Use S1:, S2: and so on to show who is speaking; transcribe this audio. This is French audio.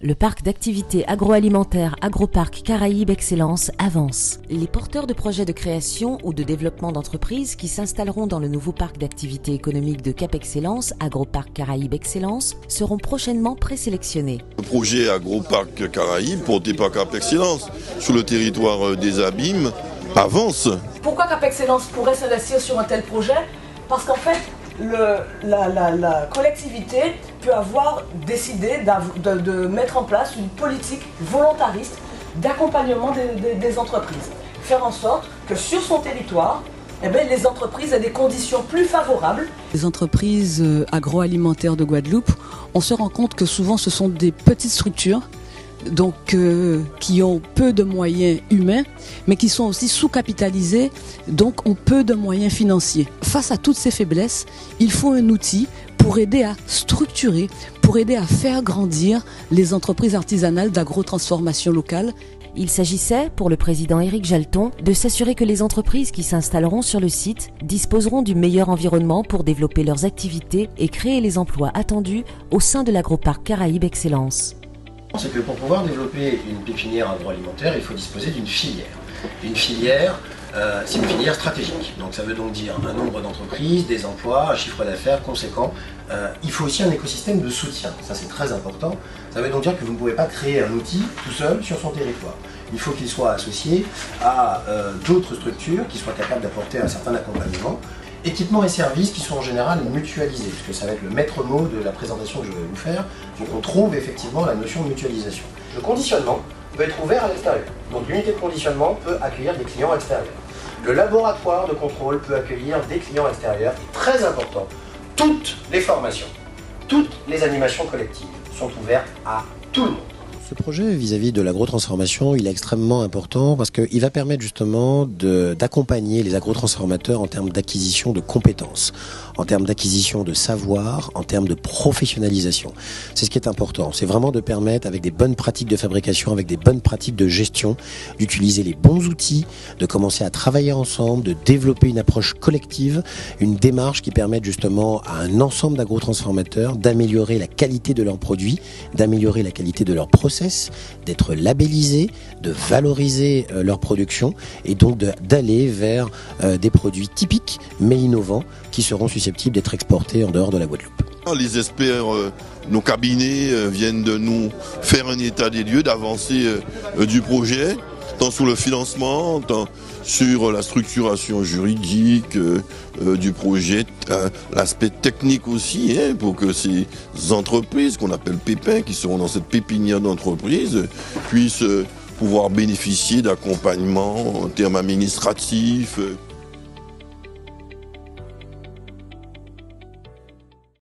S1: Le parc d'activités agroalimentaires Agroparc Caraïbes Excellence avance. Les porteurs de projets de création ou de développement d'entreprises qui s'installeront dans le nouveau parc d'activités économiques de Cap Excellence, Agroparc Caraïbes Excellence, seront prochainement présélectionnés.
S2: Le projet Agroparc Caraïbes, porté par Cap Excellence, sur le territoire des Abîmes, avance.
S3: Pourquoi Cap Excellence pourrait s'investir sur un tel projet? Parce qu'en fait, la collectivité peut avoir décidé de mettre en place une politique volontariste d'accompagnement des entreprises. Faire en sorte que sur son territoire, les entreprises aient des conditions plus favorables.
S4: Les entreprises agroalimentaires de Guadeloupe, on se rend compte que souvent ce sont des petites structures donc qui ont peu de moyens humains, mais qui sont aussi sous-capitalisés, donc ont peu de moyens financiers. Face à toutes ces faiblesses, il faut un outil pour aider à structurer, pour aider à faire grandir les entreprises artisanales d'agrotransformation locale.
S1: Il s'agissait, pour le président Éric Jalton, de s'assurer que les entreprises qui s'installeront sur le site disposeront du meilleur environnement pour développer leurs activités et créer les emplois attendus au sein de l'Agroparc Caraïbes Excellence.
S5: C'est que pour pouvoir développer une pépinière agroalimentaire, il faut disposer d'une filière. Une filière, c'est une filière stratégique. Donc ça veut donc dire un nombre d'entreprises, des emplois, un chiffre d'affaires conséquent. Il faut aussi un écosystème de soutien. Ça c'est très important. Ça veut donc dire que vous ne pouvez pas créer un outil tout seul sur son territoire. Il faut qu'il soit associé à d'autres structures qui soient capables d'apporter un certain accompagnement. Équipements et services qui sont en général mutualisés, puisque ça va être le maître mot de la présentation que je vais vous faire. Donc on trouve effectivement la notion de mutualisation. Le conditionnement peut être ouvert à l'extérieur. Donc l'unité de conditionnement peut accueillir des clients extérieurs. Le laboratoire de contrôle peut accueillir des clients extérieurs. Et très important, toutes les formations, toutes les animations collectives sont ouvertes à tout le monde.
S6: Ce projet vis-à-vis de l'agrotransformation, il est extrêmement important parce qu'il va permettre justement d'accompagner les agrotransformateurs en termes d'acquisition de compétences, en termes d'acquisition de savoir, en termes de professionnalisation. C'est ce qui est important. C'est vraiment de permettre, avec des bonnes pratiques de fabrication, avec des bonnes pratiques de gestion, d'utiliser les bons outils, de commencer à travailler ensemble, de développer une approche collective, une démarche qui permette justement à un ensemble d'agrotransformateurs d'améliorer la qualité de leurs produits, d'améliorer la qualité de leurs process, d'être labellisés, de valoriser leur production et donc d'aller vers des produits typiques mais innovants qui seront susceptibles d'être exportés en dehors de la Guadeloupe.
S2: Les experts, nos cabinets viennent de nous faire un état des lieux d'avancée du projet, tant sur le financement, tant sur la structuration juridique du projet, l'aspect technique aussi, pour que ces entreprises qu'on appelle pépins, qui seront dans cette pépinière d'entreprises, puissent pouvoir bénéficier d'accompagnement en termes administratifs.